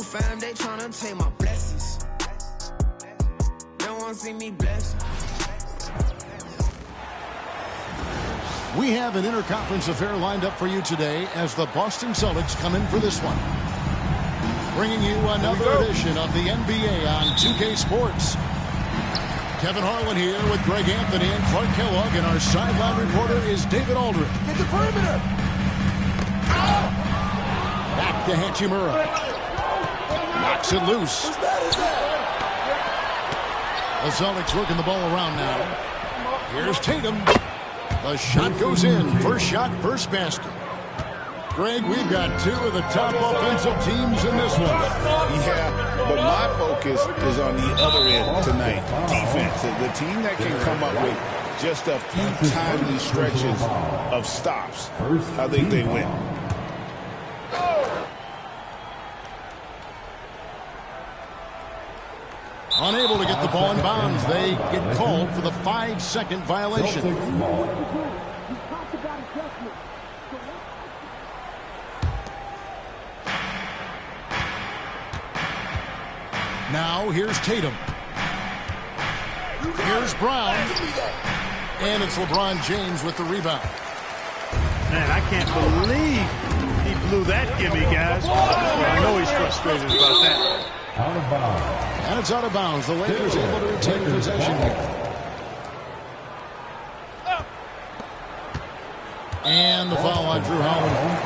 fam, they tryna take my blessings. They wanna see me blessed. We have an interconference affair lined up for you today as the Boston Celtics come in for this one. Bringing you another edition of the NBA on 2K Sports. Kevin Harlan here with Greg Anthony and Clark Kellogg, and our sideline reporter is David Aldridge. Get the perimeter! Back to Hachimura. Knocks it loose. As bad as that. The Celtics working the ball around now. Here's Tatum. The shot goes in. First shot, first basket. Greg, we've got two of the top offensive teams in this one. Yeah, but my focus is on the other end tonight. Defense. The team that can come up with just a few timely stretches of stops, I think they win. Unable to get the ball in bounds. They get called for the 5-second violation. Now here's Tatum. Here's Brown. And it's LeBron James with the rebound. Man, I can't believe he blew that gimme, guys. I know he's frustrated about that. Out of bounds. And it's out of bounds. The Lakers able to retain possession here. And the foul on Drew Holiday.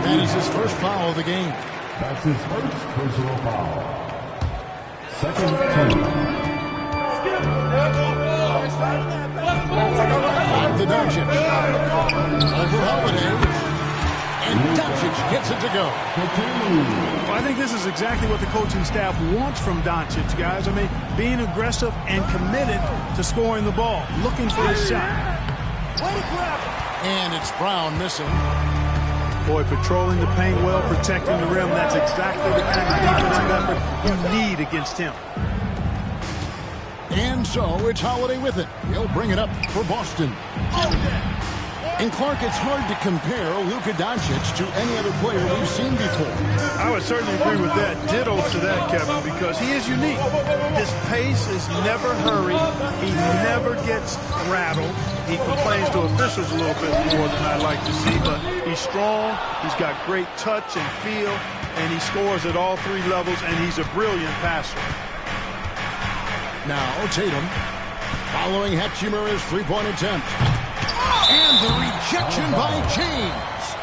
That is his first foul of the game. That's his first personal foul. Second team. On to Doncic. Over Holiday. And Doncic gets it to go. Well, I think this is exactly what the coaching staff wants from Doncic, guys. I mean, being aggressive and committed to scoring the ball, looking for a shot. And it's Brown missing. Boy, patrolling the paint well, protecting the rim. That's exactly the kind of defensive effort you need against him. And so it's Holiday with it. He'll bring it up for Boston. And Clark, it's hard to compare Luka Doncic to any other player we've seen before. I would certainly agree with that. Ditto to that, Kevin, because he is unique. His pace is never hurried. He never gets rattled. He complains to officials a little bit more than I'd like to see, but he's strong. He's got great touch and feel, and he scores at all three levels, and he's a brilliant passer. Now Tatum, following Hachimura's three-point attempt. And the rejection by James.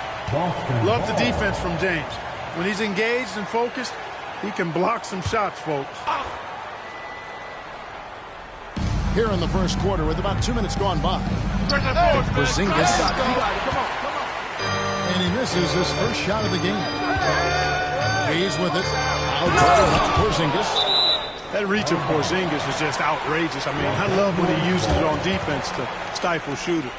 Love the defense from James. When he's engaged and focused, he can block some shots, folks. Here in the first quarter with about 2 minutes gone by. Porzingis. And he misses his first shot of the game. He's with it. Out to Porzingis. That reach of Porzingis is just outrageous. I mean, I love when he uses it on defense to stifle shooters.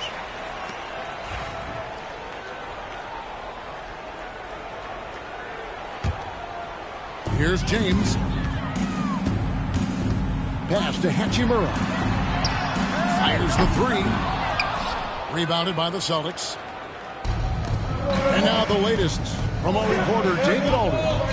Here's James. Pass to Hachimura. Fires the three. Rebounded by the Celtics. And now the latest from our reporter, David Aldridge.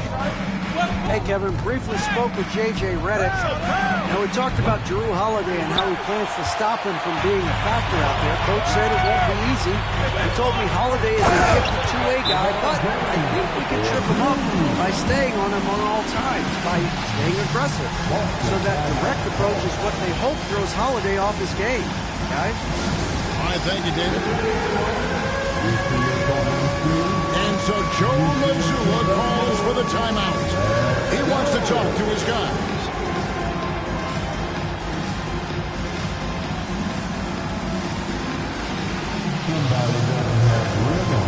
Hey, Kevin, briefly spoke with J.J. Redick. Now, we talked about Drew Holiday and how he plans to stop him from being a factor out there. Coach said it won't be easy. He told me Holiday is a gifted two-way guy, but I think we can trip him up by staying on him on all times, by staying aggressive. So that direct approach is what they hope throws Holiday off his game. Guys? All right, thank you, David. And so Joe Mazzulla calls for the timeout. He wants to talk to his guys. Somebody doesn't have rhythm.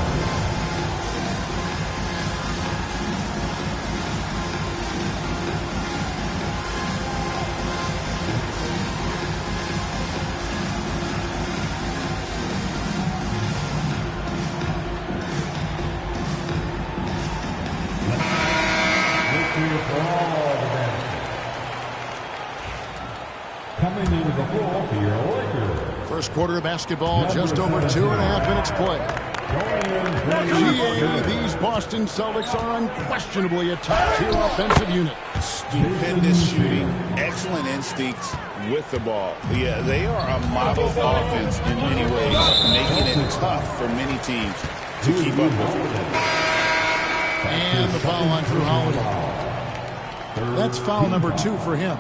Coming into the floor for your Lakers. First quarter of basketball, just over 2.5 minutes play. GA, these Boston Celtics are unquestionably a top-tier offensive unit. Stupendous shooting, excellent instincts with the ball. Yeah, they are a model offense in many ways, making it tough for many teams to keep up with. And the foul on Drew Holiday. That's foul number 2 for him.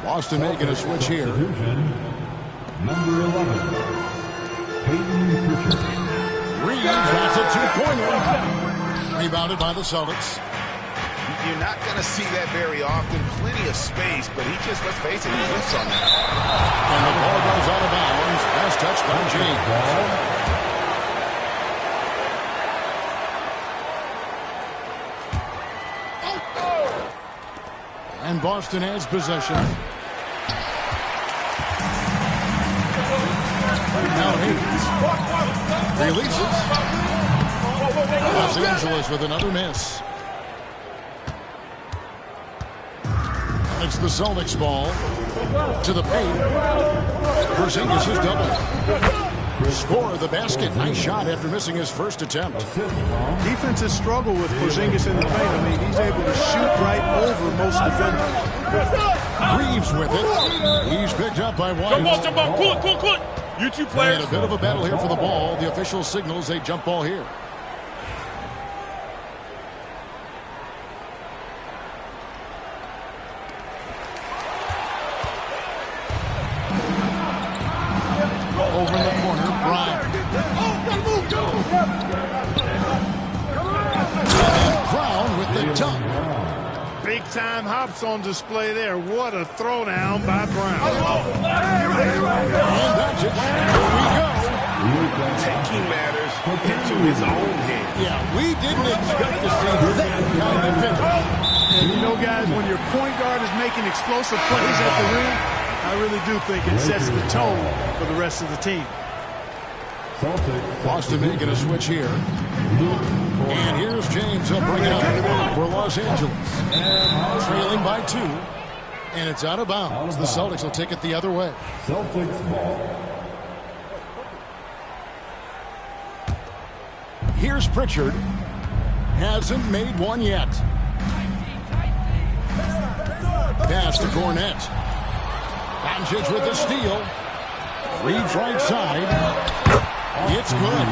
Boston making a switch here. Number 11, Peyton Pritchard. Reeves, that's a two-pointer. Rebounded by the Celtics. You're not going to see that very often. Plenty of space, but he just, let's face it, he whiffs on that. And the ball goes out of bounds. Last touch by James. And Boston has possession. Now Hayes releases. Los Angeles with another miss. It's the Celtics ball to the paint. Porzingis is double. Score of the basket. Nice shot after missing his first attempt. Defenses struggle with Porzingis in the paint. I mean, he's able to shoot right over most defenders. Reeves with it. He's picked up by White. Jump ball. Cool it. You two players. And a bit of a battle here for the ball. The official signals a jump ball here. Over in the corner, Brown. And Brown with the dunk. Big time hops on display there. What a throwdown by Brown. And that's it. Here we go. Taking matters into his own hands. Yeah, we didn't expect to see that kind of finish. And you know, guys, when your point guard is making explosive plays at the rim, I really do think it sets the tone for the rest of the team. Boston making a switch here. And here's James. He'll bring it up for Los Angeles. Trailing by 2. And it's out of bounds. The Celtics will take it the other way. Celtics ball. Here's Pritchard. Hasn't made one yet. Pass to Cornette. Doncic with the steal. Reeves right side. It's good.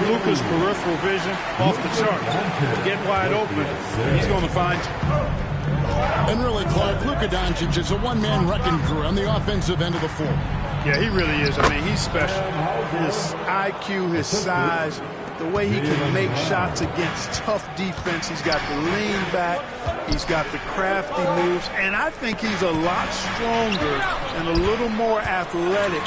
Luka's peripheral vision off the chart. Get wide open. He's going to find you. And really, Clark, Luka Doncic is a one-man wrecking crew on the offensive end of the floor. Yeah, he really is. I mean, he's special. His IQ, his size, the way he can make shots against tough defense. He's got the lean back. He's got the crafty moves. And I think he's a lot stronger and a little more athletic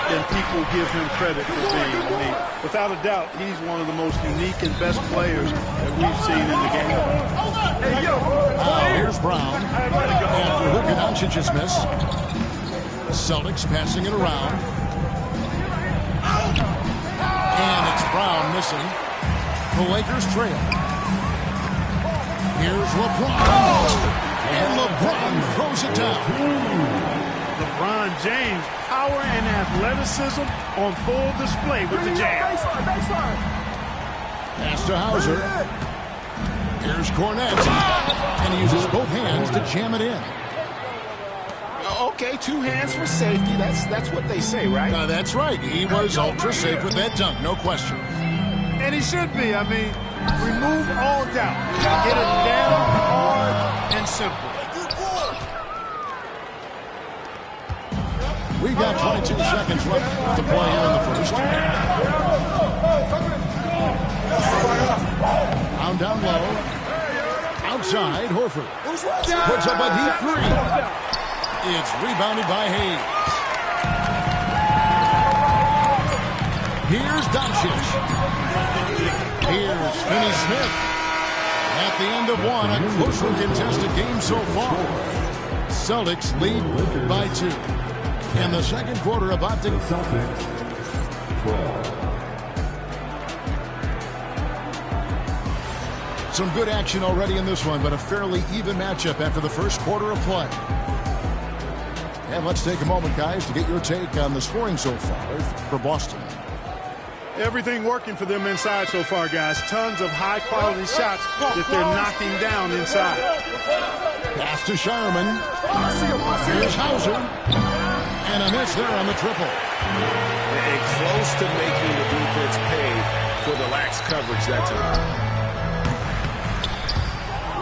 than people give him credit for being. I mean, without a doubt, he's one of the most unique and best players that we've seen in the game. Here's Brown. After Luka Doncic's miss. Celtics passing it around. And it's Brown missing. The Lakers trail. Here's LeBron. And LeBron throws it down. LeBron James, power and athleticism on full display with the jam. Pass to Hauser. Here's Cornette. And he uses both hands to jam it in. Okay, 2 hands for safety. That's what they say, right? That's right. He was ultra safe with that dunk, no question. And he should be. I mean, remove all doubt. Get it down, hard, and simple. We've got 22 seconds left to play here in the first. Brown down low. Outside, Horford. Puts up a deep 3. It's rebounded by Hayes. Here's Doncic. Here's Finney-Smith. At the end of one, a closely contested game so far. Celtics lead by 2. And the second quarter about to... Celtics 12. Some good action already in this one, but a fairly even matchup after the first quarter of play. And let's take a moment, guys, to get your take on the scoring so far for Boston. Everything working for them inside so far, guys. Tons of high-quality shots that they're knocking down inside. Pass to Shireman. Here's Hauser. And a miss there on the triple. And close to making the defense pay for the lax coverage that time.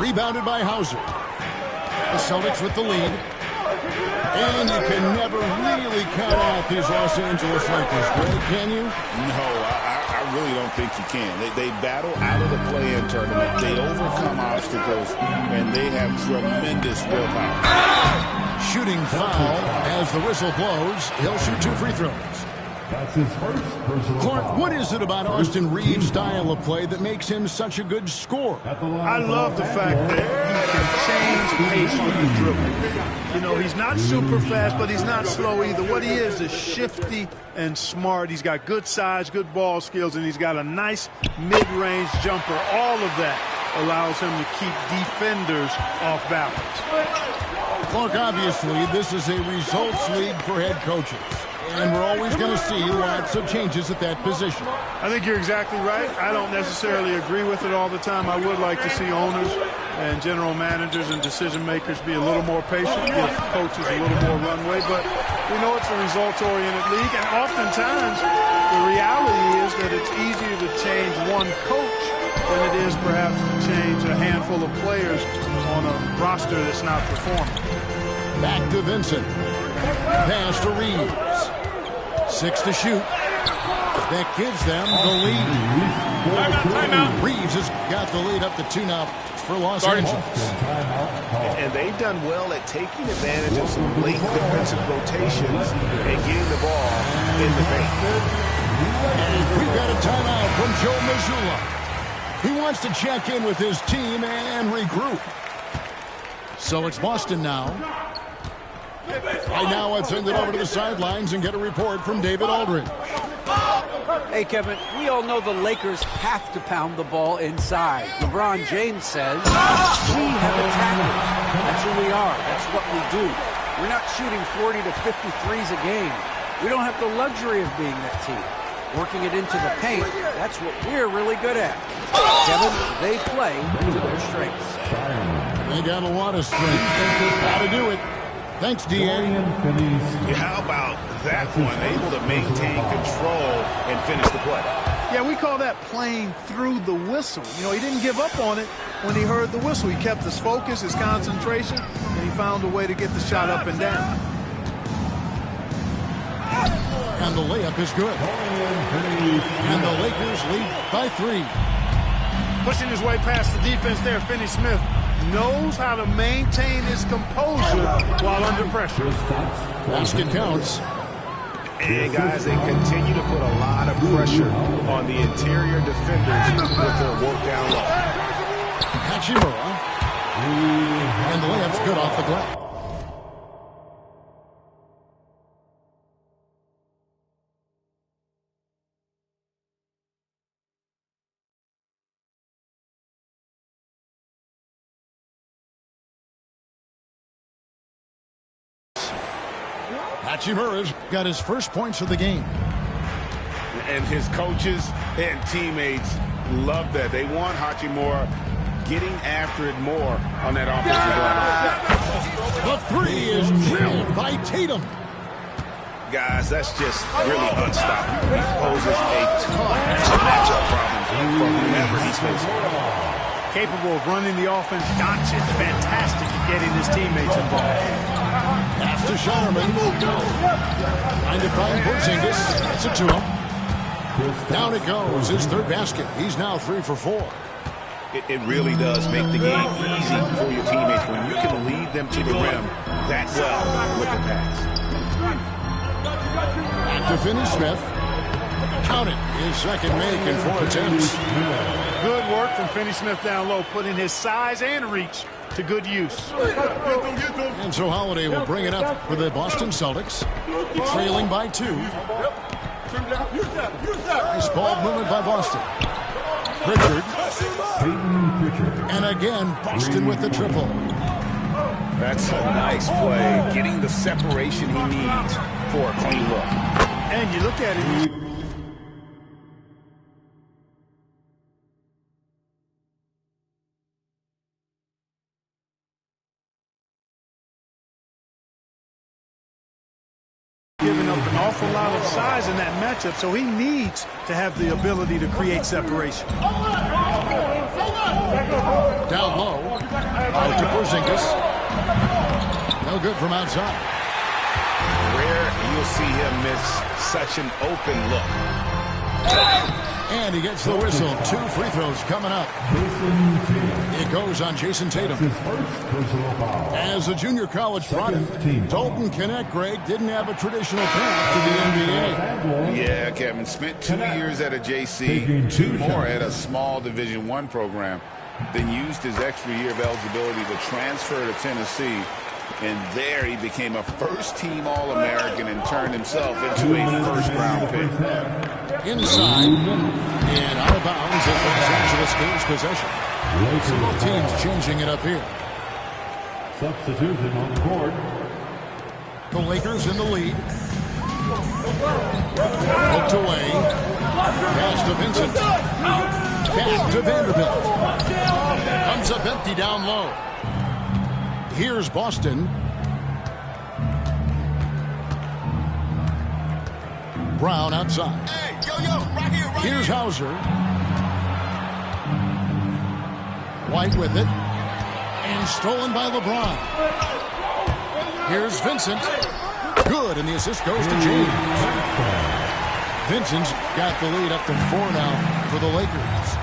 Rebounded by Hauser. The Celtics with the lead. And you can never really count out these Los Angeles Lakers, Greg, can you? No, I really don't think you can. They battle out of the play-in tournament. They overcome obstacles, and they have tremendous willpower. Shooting foul as the whistle blows. He'll shoot 2 free throws. That's his first personal Clark, foul. what is it about Austin Reeves' style of play that makes him such a good scorer? I love the fact that he can change pace with the dribble. You know, he's not super fast, but he's not slow either. What he is shifty and smart. He's got good size, good ball skills, and he's got a nice mid-range jumper. All of that allows him to keep defenders off balance. Clark, obviously, this is a results league for head coaches. And we're always going to see lots of changes at that position. I think you're exactly right. I don't necessarily agree with it all the time. I would like to see owners and general managers and decision makers be a little more patient, give coaches a little more runway. But we know it's a results-oriented league, and oftentimes the reality is that it's easier to change one coach than it is perhaps to change a handful of players on a roster that's not performing. Back to Vincent. Pass to Reeves. 6 to shoot. That gives them the lead. Timeout. Reeves has got the lead up to 2 now for Los Angeles. And they've done well at taking advantage of some late defensive rotations and getting the ball in the paint. And we've got a timeout from Joe Mazzulla. He wants to check in with his team and regroup. So it's Boston now. Right now, let's send it over to the sidelines and get a report from David Aldridge. Hey, Kevin, we all know the Lakers have to pound the ball inside. LeBron James says, we have attackers. That's who we are. That's what we do. We're not shooting 40 to 50 threes a game. We don't have the luxury of being that team. Working it into the paint, that's what we're really good at. Kevin, they play to their strengths. They got a lot of strength. Got to do it. Thanks, D.A. How about that one? Able to maintain control and finish the play. Yeah, we call that playing through the whistle. You know, he didn't give up on it when he heard the whistle. He kept his focus, his concentration, and he found a way to get the shot up and down. And the layup is good. And the Lakers lead by 3. Pushing his way past the defense there, Finney-Smith knows how to maintain his composure while under pressure. Basket counts. And guys, they continue to put a lot of pressure on the interior defenders with their work down low. Hachimura. And the layup's good off the glass. Hachimura's got his first points of the game. And his coaches and teammates love that. They want Hachimura getting after it more on that offensive glass. The 3 is drilled by Tatum. Guys, that's just really unstoppable. He poses a ton of matchup problems for whomever he's facing. Capable of running the offense. Doncic, fantastic at getting his teammates involved. Pass to Shireman. Trying to find Porzingis. Gets it to him. Down it goes. His 3rd basket. He's now 3 for 4. It really does make the game easy for your teammates when you can lead them to the rim that well with a pass. Back to Finney-Smith. Count it. His 2nd make in 4 attempts. Good work from Finney-Smith down low, putting his size and reach to good use. And so Holiday will bring it up for the Boston Celtics. Trailing by 2. Nice ball movement by Boston. Pritchard. And again, Boston with the triple. That's a nice play, getting the separation he needs for a clean look. And you look at it, giving up an awful lot of size in that matchup, so he needs to have the ability to create separation. Down low. Out to Porzingis. No good from outside. Rare you'll see him miss such an open look. And he gets the whistle. 2 free throws coming up. It goes on Jason Tatum. As a junior college product, Dalton Knecht, Greg, didn't have a traditional path to the NBA. Yeah, Kevin. Spent 2 years at a JC, 2 more at a small Division I program, then used his extra year of eligibility to transfer to Tennessee. And there he became a first-team All-American and turned himself into a first-round pick. Inside and out of bounds as Los Angeles gains possession. So both teams changing it up here. Substitution on the court. The Lakers in the lead. Hooked away. Pass to Vincent. Back to Vanderbilt. Comes up empty down low. Here's Boston. Brown outside. Hey, yo, right here, right Here's Hauser. White with it. And stolen by LeBron. Here's Vincent. Good, and the assist goes to James. Vincent's got the lead up to 4 now for the Lakers.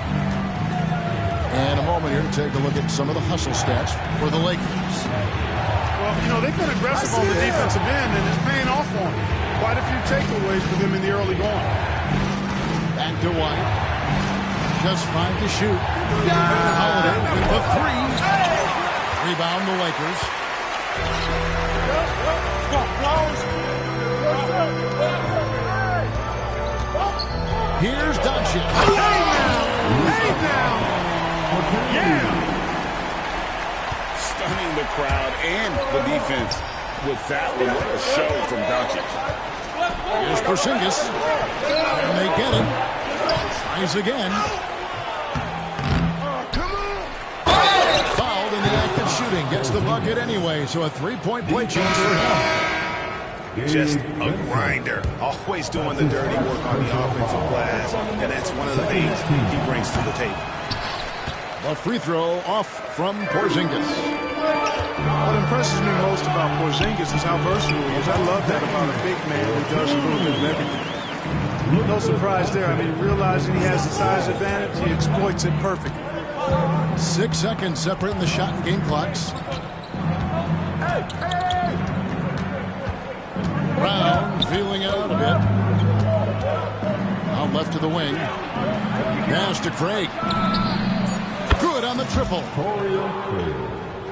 And a moment here to take a look at some of the hustle stats for the Lakers. Well, you know, they've been aggressive on the defensive end, and it's paying off for them. Quite a few takeaways for them in the early going. Back to White. Just 5 to shoot. Holiday with the 3. Rebound the Lakers. Here's Doncic. Hey now! Yeah! Stunning the crowd and the defense with that one. What a show from Doncic. Here's Porzingis. And they get him. Tries again. Fouled in the act of shooting. Gets the bucket anyway, so a 3-point play chance for him. Just a grinder. Always doing the dirty work on the offensive glass, and that's one of the things he brings to the table. A free throw off from Porzingis. What impresses me most about Porzingis is how versatile he is. I love that about a big man who does a little bit of everything. No surprise there. I mean, realizing he has the size advantage, he exploits it perfectly. 6 seconds separating the shot and game clocks. Brown feeling out a bit. Out left to the wing. Pass to Craig. Good on the triple.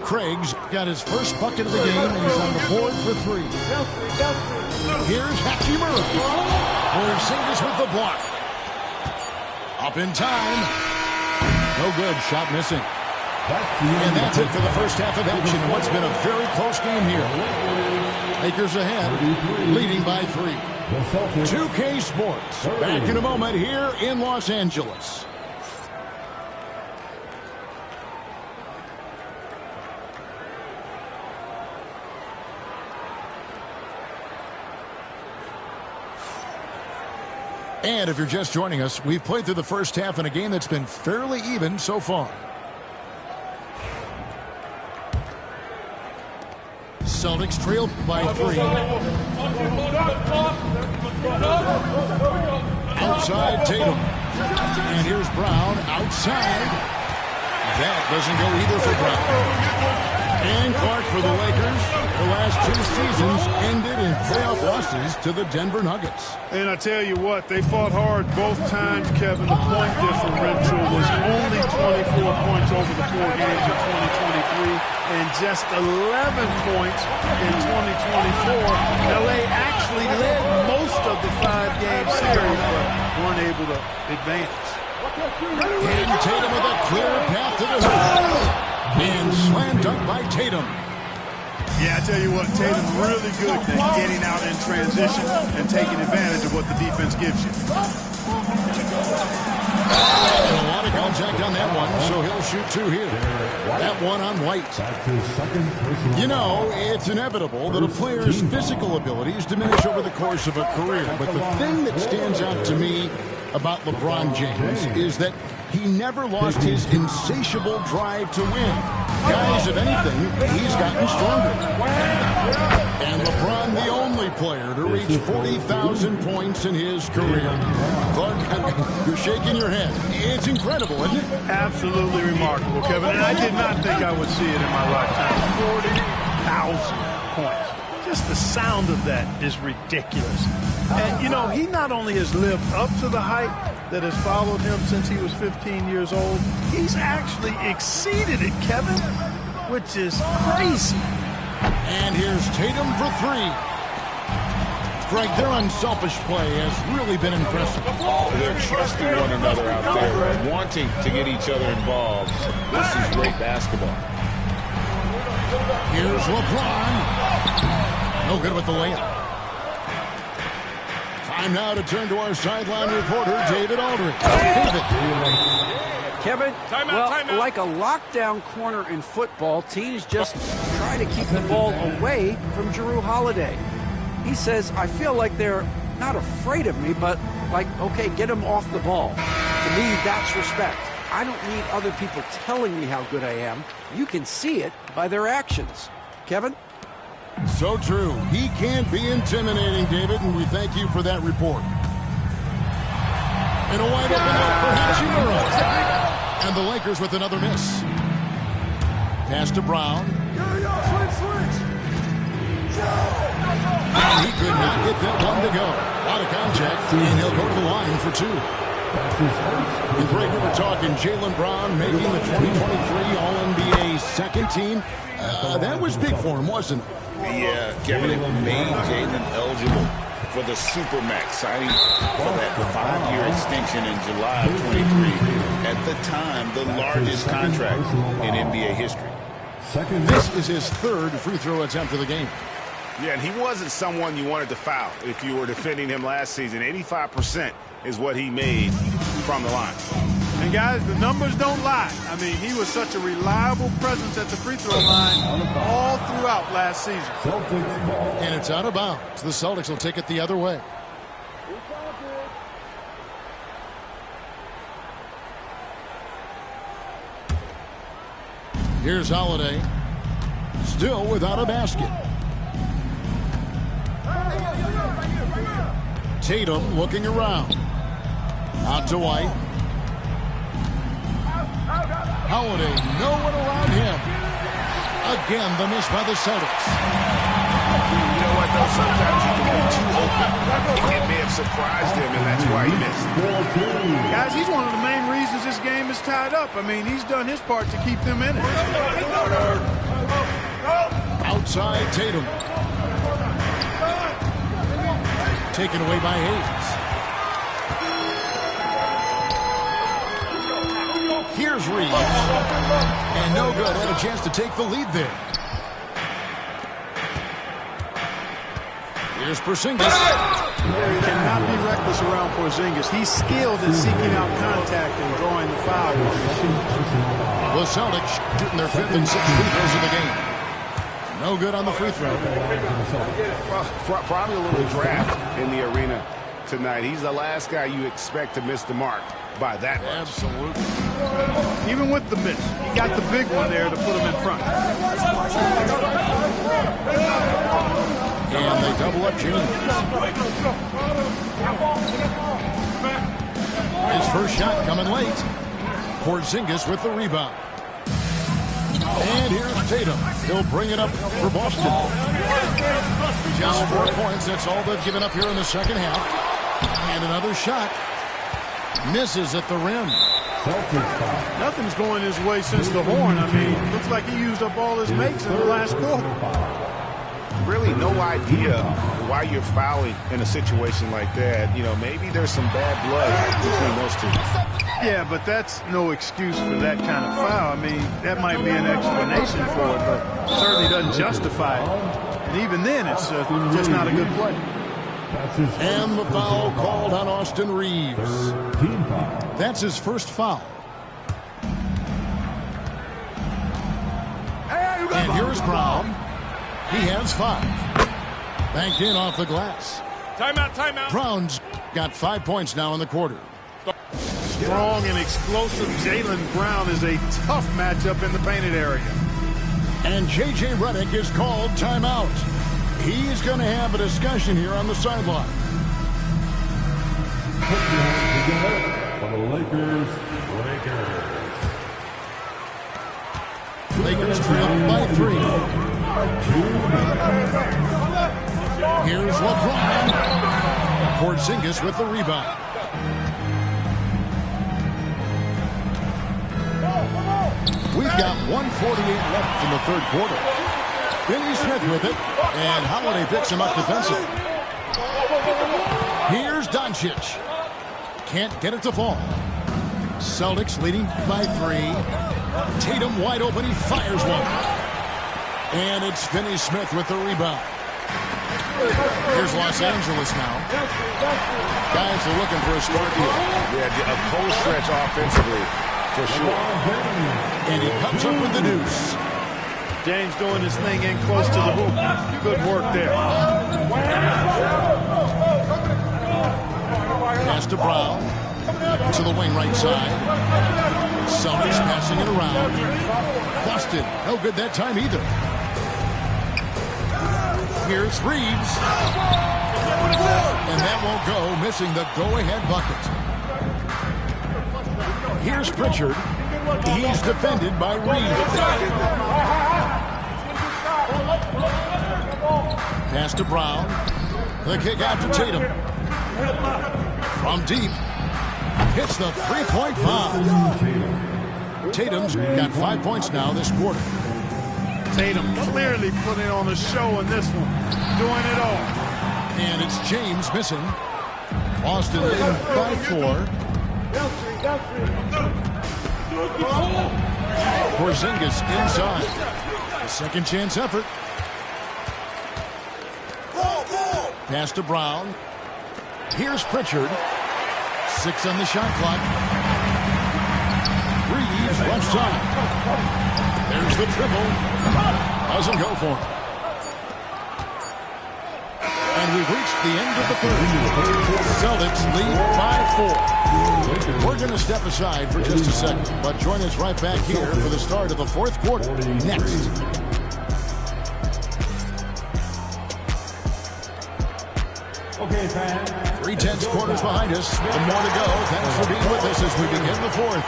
Craig's got his first bucket of the game, and he's on the board for 3. Here's Hachimura. Porzingis with the block. Up in time. No good. Shot missing. And that's it for the first half of action in what's been a very close game here. Lakers ahead, leading by 3. 2K Sports. Back in a moment here in Los Angeles. And if you're just joining us, we've played through the first half in a game that's been fairly even so far. Celtics trail by 3. Outside Tatum. And here's Brown outside. That doesn't go either for Brown. And Clark for the Lakers. The last 2 seasons ended in playoff losses to the Denver Nuggets. And I tell you what, they fought hard both times, Kevin. The point differential was only 24 points over the 4 games in 2023 and just 11 points in 2024. LA actually led most of the 5-game series, but weren't able to advance. And Tatum with a clear path to the hoop. And slam dunk by Tatum. Yeah, I tell you what, Tatum's really good at getting out in transition and taking advantage of what the defense gives you. And a lot of contact on that one, so he'll shoot 2 here. That one on White. You know, it's inevitable that a player's physical abilities diminish over the course of a career. But the thing that stands out to me about LeBron James is that he never lost his insatiable drive to win. Guys, if anything, he's gotten stronger. And LeBron, the only player to reach 40,000 points in his career. Clark, you're shaking your head. It's incredible, isn't it? Absolutely remarkable, Kevin. And I did not think I would see it in my lifetime. 40,000 points. Just the sound of that is ridiculous. And, you know, he not only has lived up to the hype that has followed him since he was 15 years old, he's actually exceeded it, Kevin, which is crazy. And here's Tatum for 3. Greg, their unselfish play has really been impressive. They're trusting one another out there, wanting to get each other involved. This is great basketball. Here's LeBron. No good with the layup. Time now to turn to our sideline reporter, David Aldridge. David. Kevin, Timeout. like a lockdown corner in football, teams just try to keep the ball away from Jrue Holiday. He says, I feel like they're not afraid of me, but like, okay, get him off the ball. To me, that's respect. I don't need other people telling me how good I am. You can see it by their actions. Kevin? So true. He can be intimidating, David, and we thank you for that report. And a wide open look for Hachimura. And the Lakers with another miss. Pass to Brown. And he could not get that one to go. Out of contact, and he'll go to the line for 2. And Greg, we were talking Jaylen Brown making the 2023 All-NBA second team. That was big for him, wasn't it? Yeah, Kevin, it made Jaylen eligible for the Supermax, signing for that 5-year extension in July of 23. At the time, the largest contract in NBA history. This is his 3rd free throw attempt of the game. Yeah, and he wasn't someone you wanted to foul if you were defending him last season. 85% is what he made from the line. And, guys, the numbers don't lie. I mean, he was such a reliable presence at the free throw line all throughout last season. And it's out of bounds. The Celtics will take it the other way. Here's Holiday. Still without a basket. Tatum looking around. Out to White. Holiday, no one around him. Again, the miss by the Celtics. You know what, though? Sometimes you can be too open. It may have surprised him, and that's why he missed. Guys, he's one of the main reasons this game is tied up. I mean, he's done his part to keep them in it. Outside Tatum. Taken away by Hayes. Here's Reeves. And no good. Had a chance to take the lead there. Here's Porzingis. You cannot be reckless around Porzingis. He's skilled at seeking out contact and drawing the foul. The Celtics shooting their 5th and 6th free throws of the game. No good on the free throw. Well, probably a little draft in the arena tonight. He's the last guy you expect to miss the mark by that much. Absolutely. Even with the miss, he got the big one there to put him in front. And they double up James. His first shot coming late. Porzingis with the rebound. And here's Tatum. He'll bring it up for Boston. Just 4 points. That's all they've given up here in the second half. And another shot. Misses at the rim. Nothing's going his way since the horn. I mean, looks like he used up all his makes in the last quarter. Really no idea why you're fouling in a situation like that. You know, maybe there's some bad blood between those two. Yeah, but that's no excuse for that kind of foul. I mean, that might be an explanation for it, but certainly doesn't justify it. And even then, it's just not a good play. And the foul called on Austin Reeves. Team foul. That's his first foul. And here's Brown. He has 5. Banked in off the glass. Timeout, timeout. Brown's got 5 points now in the quarter. Strong and explosive Jaylen Brown is a tough matchup in the painted area. And J.J. Redick is called timeout. He's going to have a discussion here on the sideline. Put your hands together for the Lakers. Lakers trail by 3. Here's LeBron. Porzingis with the rebound. We've got 1:48 left in the third quarter. Finney Smith with it, and Holiday picks him up defensively. Here's Doncic. Can't get it to fall. Celtics leading by 3. Tatum wide open, he fires one. And it's Finney Smith with the rebound. Here's Los Angeles now. Guys are looking for a spark here. Yeah, a cold stretch offensively, for sure. And he comes up with the deuce. James doing his thing in close to the hoop. Good work there. Pass to Brown. To the wing right side. Celtics passing it around. Busted. No good that time either. Here's Reeves. And that won't go, missing the go-ahead bucket. Here's Pritchard. He's defended by Reeves. Pass to Brown. The kick out to Tatum. From deep. Hits the three-point foul. Tatum's got 5 points now this quarter. Tatum clearly putting on a show in this one. Doing it all. And it's James missing. Boston leading by 4. Porzingis inside. A second chance effort. Pass to Brown. Here's Pritchard. 6 on the shot clock. Reeves left side. There's the triple. Doesn't go for him. And we've reached the end of the third. Celtics lead by 4. We're going to step aside for just a second, but join us right back here for the start of the fourth quarter next. Okay, fans. 3/10 quarters behind us. And more to go. Thanks for being with us as we begin the fourth.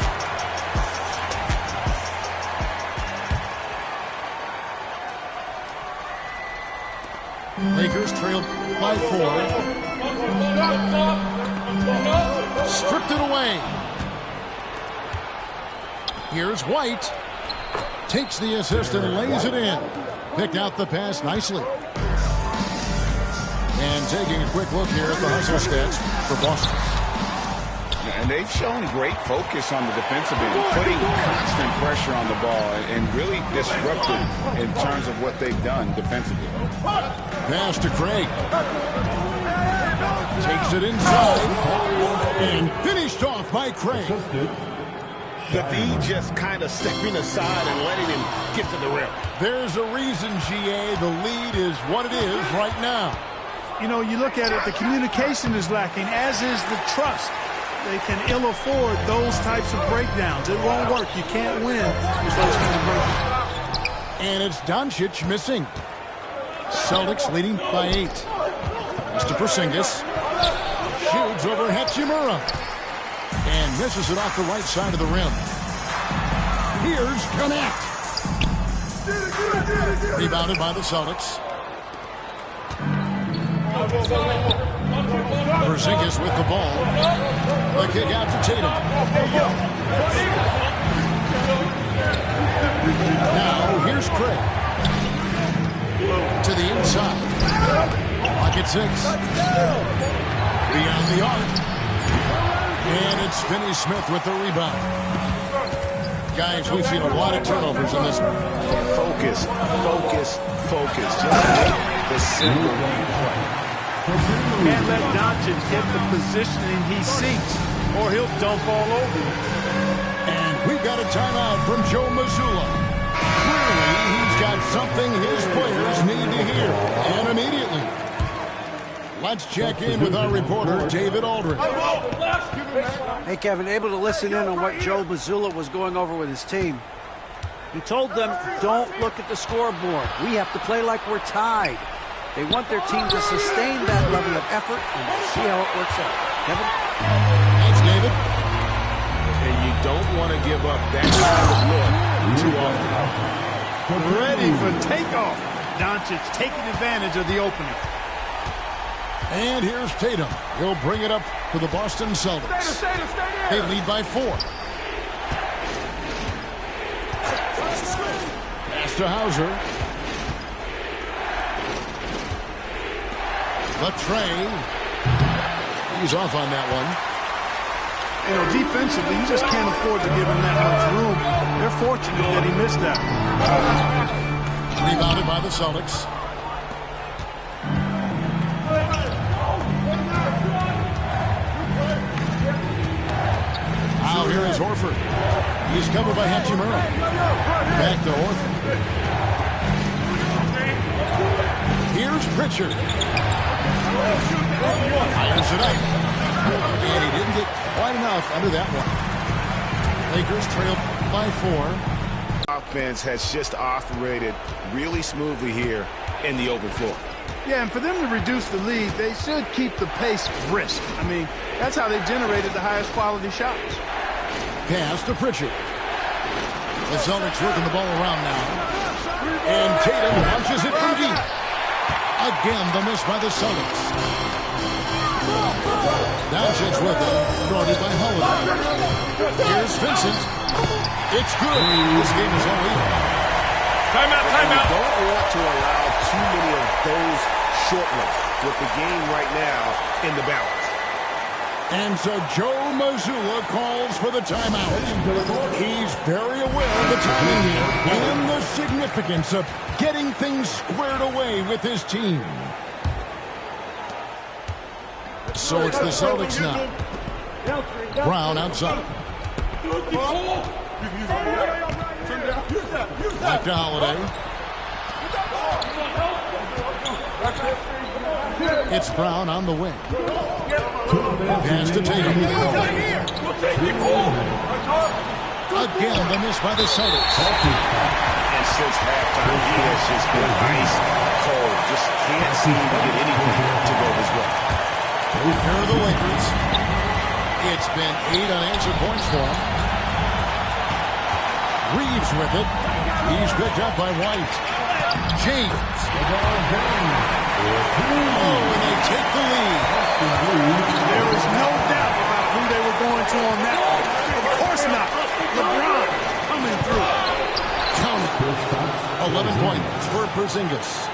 Lakers trail by 4. Stripped it away. Here's White. Takes the assist and lays it in. Picked out the pass nicely. And taking a quick look here at the hustle stats for Boston. And they've shown great focus on the defensive end, putting constant pressure on the ball and really disruptive in terms of what they've done defensively. Pass to Craig. Takes it inside. And finished off by Craig. The D just kind of stepping aside and letting him get to the rim. There's a reason, GA, the lead is what it is right now. You know, you look at it, the communication is lacking, as is the trust. They can ill afford those types of breakdowns. It won't work. You can't win with those kind of breakdowns. And it's Doncic missing. Celtics leading by 8. Mr. Porzingis shoots over Hachimura and misses it off the right side of the rim. Here's Connect. Rebounded by the Celtics. Porzingis with the ball. The kick out to Tatum. Now here's Craig. To the inside. Pocket 6. Beyond the arc. And it's Finney Smith with the rebound. Guys, we've seen a lot of turnovers in this one. Focus, focus, focus. Just the simple. Can't let Doncic get the positioning he seeks, or he'll dump all over you. And we've got a timeout from Joe Mazzulla. Clearly, he's got something his players need to hear, and immediately. Let's check in with our reporter, David Aldridge. Hey, Kevin, able to listen in on what Joe Mazzulla was going over with his team. He told them, don't look at the scoreboard. We have to play like we're tied. They want their team to sustain that level of effort and see how it works out. Kevin? Thanks, David. And you don't want to give up that kind of look too often. Ready for takeoff. Doncic taking advantage of the opening. And here's Tatum. He'll bring it up for the Boston Celtics. They lead by 4. Pass to Hauser. Latrey. He's off on that one. You know, defensively, you just can't afford to give him that much room. They're fortunate that he missed that. Rebounded by the Celtics. Now here is Horford. He's covered by Hachimura. Back to Horford. Here's Pritchard. Irons it up. And he didn't get quite enough under that one. Lakers trail by 4. Offense has just operated really smoothly here in the open floor. Yeah, and for them to reduce the lead, they should keep the pace brisk. I mean, that's how they generated the highest quality shots. Pass to Pritchard. The Celtics working the ball around now. And Tatum launches it from deep. Again, the miss by the Celtics. Doncic with it. Guarded by Holiday. Here's Vincent. It's good. This game is all even. Timeout, timeout. You don't want to allow too many of those short ones with the game right now in the balance. And so Joe Mazzulla calls for the timeout. He's very aware of the timing here and the significance of getting things squared away with his team. So it's the Celtics now. Brown outside. Back to Holiday. It's Brown on the wing. Pass to Tatum. Again, the miss by the Celtics. And since halftime, he has just been ice cold. Just can't seem to get anything to go his way. Here are the Lakers. It's been 8 unanswered points for him. Reeves with it. He's picked up by White. James. Oh, and they take the lead. There was no doubt about who they were going to on that one. Of course not. LeBron coming through. Count it. 11 points for Porzingis.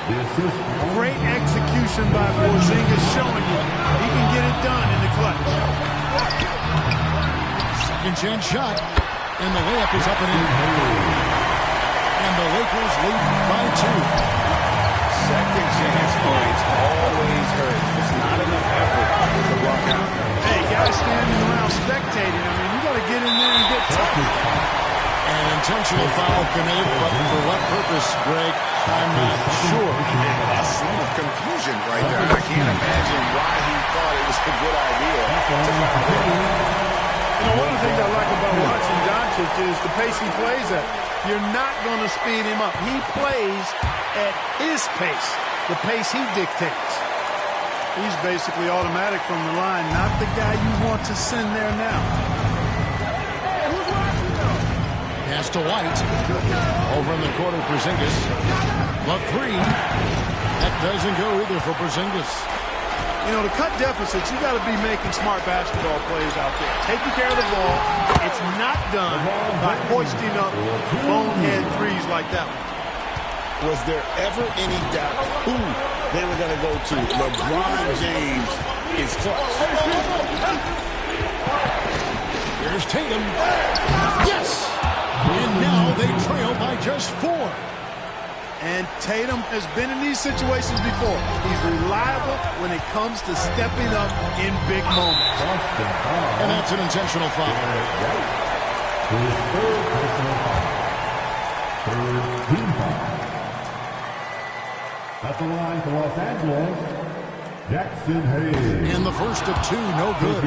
Great execution by Porzingis, showing you he can get it done in the clutch. Second chance shot. And the layup is up and in. And the Lakers lead by 2. Second chance points always hurt. It's not enough effort to block out. Hey, guys standing around spectating. I mean, you got to get in there and get tough. An intentional foul committed, but for what purpose, Greg? I'm not sure. A scene of confusion right there. I can't imagine why he thought it was a good idea to foul him. You know, one of the things I like about watching Doncic is the pace he plays at. You're not going to speed him up. He plays at his pace, the pace he dictates. He's basically automatic from the line, not the guy you want to send there now. Pass to White. Over in the corner, Porzingis. The 3. That doesn't go either for Porzingis. You know, to cut deficits, you got to be making smart basketball plays out there. Taking care of the ball. It's not done by hoisting up bonehead threes like that one. Was there ever any doubt who they were going to go to? LeBron James is clutch. Here's Tatum. Yes! And now they trail by just 4. And Tatum has been in these situations before. He's reliable when it comes to stepping up in big moments. And that's an intentional foul. His third personal foul. Third team foul. At the line for Los Angeles, Jackson Hayes. In the first of two, no good.